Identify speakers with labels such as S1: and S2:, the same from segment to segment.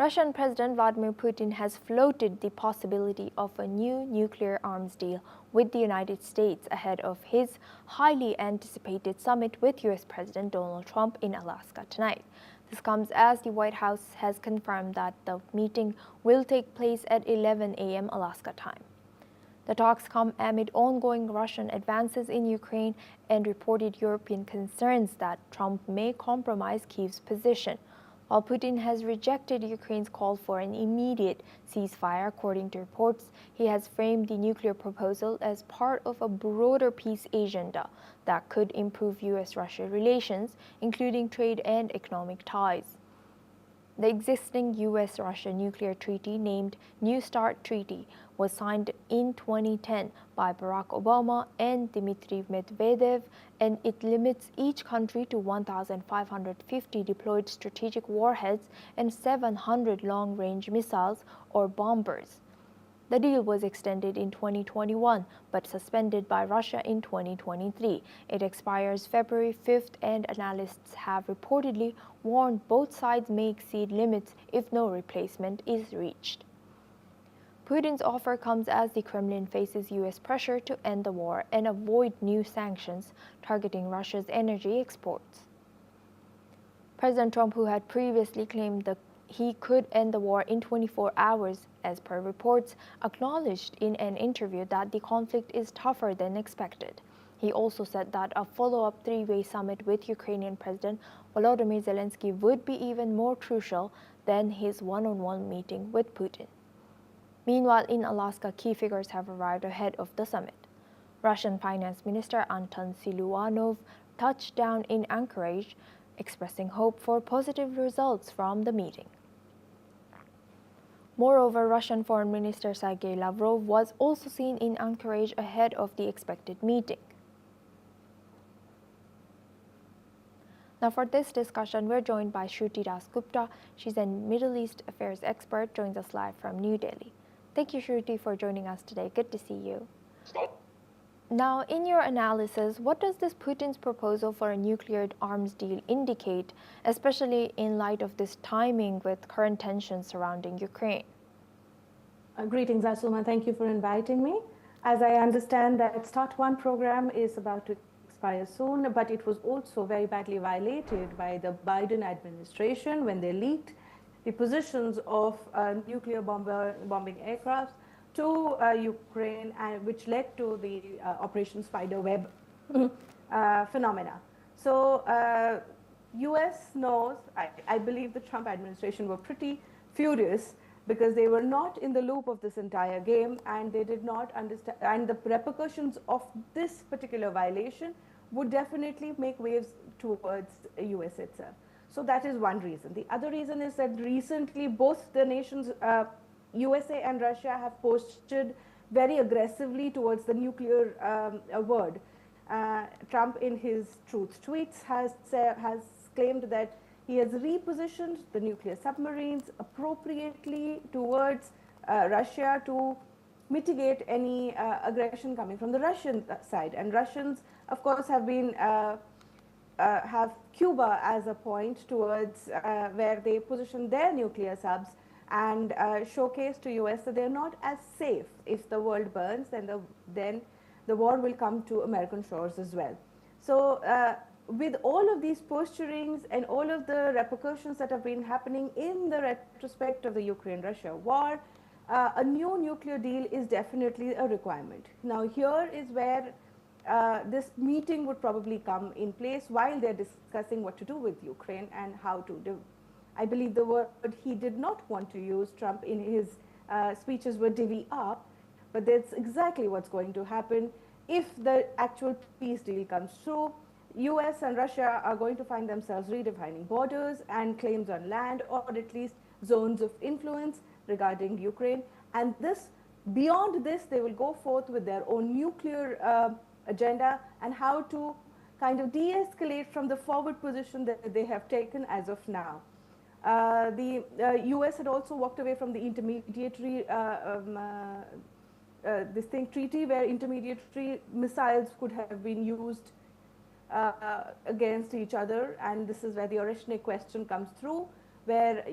S1: Russian President Vladimir Putin has floated the possibility of a new nuclear arms deal with the United States ahead of his highly anticipated summit with U.S. President Donald Trump in Alaska tonight. This comes as the White House has confirmed that the meeting will take place at 11 a.m. Alaska time. The talks come amid ongoing Russian advances in Ukraine and reported European concerns that Trump may compromise Kyiv's position. While Putin has rejected Ukraine's call for an immediate ceasefire, according to reports, he has framed the nuclear proposal as part of a broader peace agenda that could improve U.S. Russia relations, including trade and economic ties. The existing U.S. Russia nuclear treaty, named New START Treaty, was signed in 2010 by Barack Obama and Dmitry Medvedev, and it limits each country to 1,550 deployed strategic warheads and 700 long-range missiles or bombers. The deal was extended in 2021 but suspended by Russia in 2023. It expires February 5th, and analysts have reportedly warned both sides may exceed limits if no replacement is reached. Putin's offer comes as the Kremlin faces U.S. pressure to end the war and avoid new sanctions targeting Russia's energy exports. President Trump, who had previously claimed he could end the war in 24 hours, as per reports, acknowledged in an interview that the conflict is tougher than expected. He also said that a follow-up three-way summit with Ukrainian President Volodymyr Zelensky would be even more crucial than his one-on-one meeting with Putin. Meanwhile, in Alaska, key figures have arrived ahead of the summit. Russian Finance Minister Anton Siluanov touched down in Anchorage, expressing hope for positive results from the meeting. Moreover, Russian Foreign Minister Sergei Lavrov was also seen in Anchorage ahead of the expected meeting. Now for this discussion, we're joined by Shruti Dasgupta. She's a Middle East affairs expert, joins us live from New Delhi. Thank you, Shruti, for joining us today. Good to see you. Now, in your analysis, what does this Putin's proposal for a nuclear arms deal indicate, especially in light of this timing with current tensions surrounding Ukraine?
S2: Greetings, Asuma. Thank you for inviting me. As I understand, that START 1 program is about to expire soon, but it was also very badly violated by the Biden administration when they leaked the positions of nuclear bombing aircraft to Ukraine, which led to the Operation Spiderweb phenomena. So U.S. knows, I believe the Trump administration were pretty furious because they were not in the loop of this entire game, and they did not understand, and the repercussions of this particular violation would definitely make waves towards U.S. itself. So that is one reason. The other reason is that recently both the nations, USA and Russia, have posted very aggressively towards the nuclear world. Trump, in his truth tweets, has claimed that he has repositioned the nuclear submarines appropriately towards Russia to mitigate any aggression coming from the Russian side. And Russians, of course, have been have Cuba as a point towards where they position their nuclear subs and showcase to US that they're not as safe. If the world burns, then the war will come to American shores as well. So with all of these posturings and all of the repercussions that have been happening in the retrospect of the Ukraine-Russia war, a new nuclear deal is definitely a requirement. Now here is where this meeting would probably come in place while they're discussing what to do with Ukraine and how to do. I believe the word he did not want to use, Trump, in his speeches were divvy up, but that's exactly what's going to happen if the actual peace deal comes through. US and Russia are going to find themselves redefining borders and claims on land, or at least zones of influence regarding Ukraine. And this, beyond this, they will go forth with their own nuclear agenda and how to kind of de-escalate from the forward position that they have taken as of now. The US had also walked away from the intermediary treaty where intermediary missiles could have been used against each other, and this is where the Oreshnik question comes through. where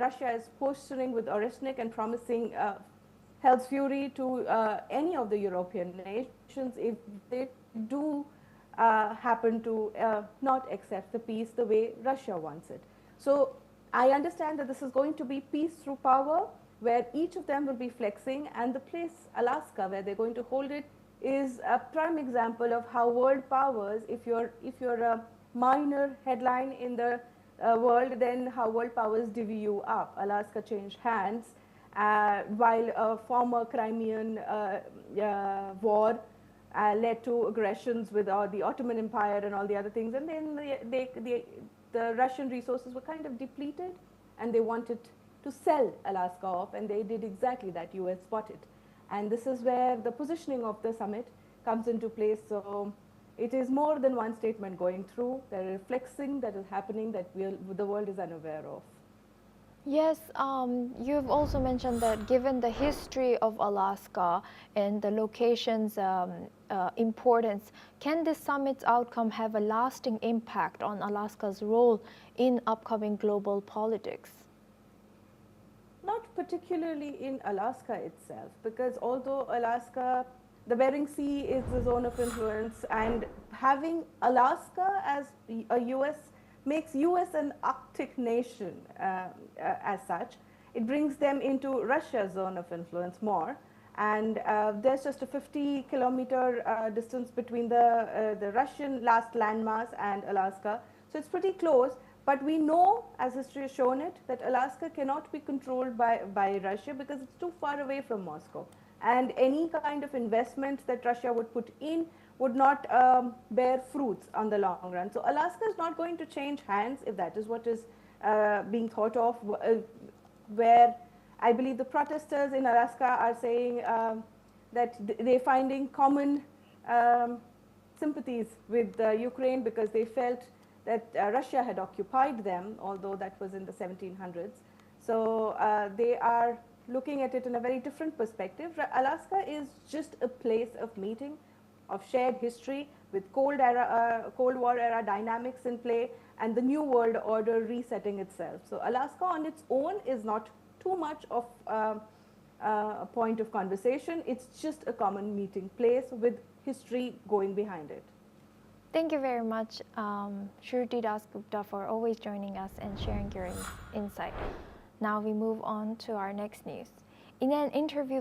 S2: Russia is posturing with Oreshnik and promising hell's fury to any of the European nations if they do happen to not accept the peace the way Russia wants it. So I understand that this is going to be peace through power, where each of them will be flexing, and the place, Alaska, where they're going to hold it, is a prime example of how world powers, if you're a minor headline in the world, then how world powers divvy you up. Alaska changed hands while a former Crimean war led to aggressions with the Ottoman Empire and all the other things, and then the Russian resources were kind of depleted, and they wanted to sell Alaska off, and they did exactly that. US bought it, and this is where the positioning of the summit comes into place. So it is more than one statement going through. There is flexing that is happening that the world is unaware of.
S1: Yes, you've also mentioned that given the history of Alaska and the location's importance, can this summit's outcome have a lasting impact on Alaska's role in upcoming global politics?
S2: Not particularly in Alaska itself, because although Alaska, the Bering Sea is the zone of influence, and having Alaska as a US makes US an Arctic nation as such. It brings them into Russia's zone of influence more, and there's just a 50-kilometer distance between the Russian last landmass and Alaska, so it's pretty close. But we know, as history has shown it, that Alaska cannot be controlled by Russia because it's too far away from Moscow, and any kind of investment that Russia would put in would not bear fruits on the long run. So Alaska is not going to change hands, if that is what is being thought of, where I believe the protesters in Alaska are saying that they're finding common sympathies with Ukraine because they felt that Russia had occupied them, although that was in the 1700s. So they are looking at it in a very different perspective. Alaska is just a place of meeting, of shared history with Cold War era dynamics in play, and the new world order resetting itself. So Alaska on its own is not too much of a point of conversation. It's just a common meeting place with history going behind it.
S1: Thank you very much, Shruti Dasgupta, for always joining us and sharing your insight. Now we move on to our next news. In an interview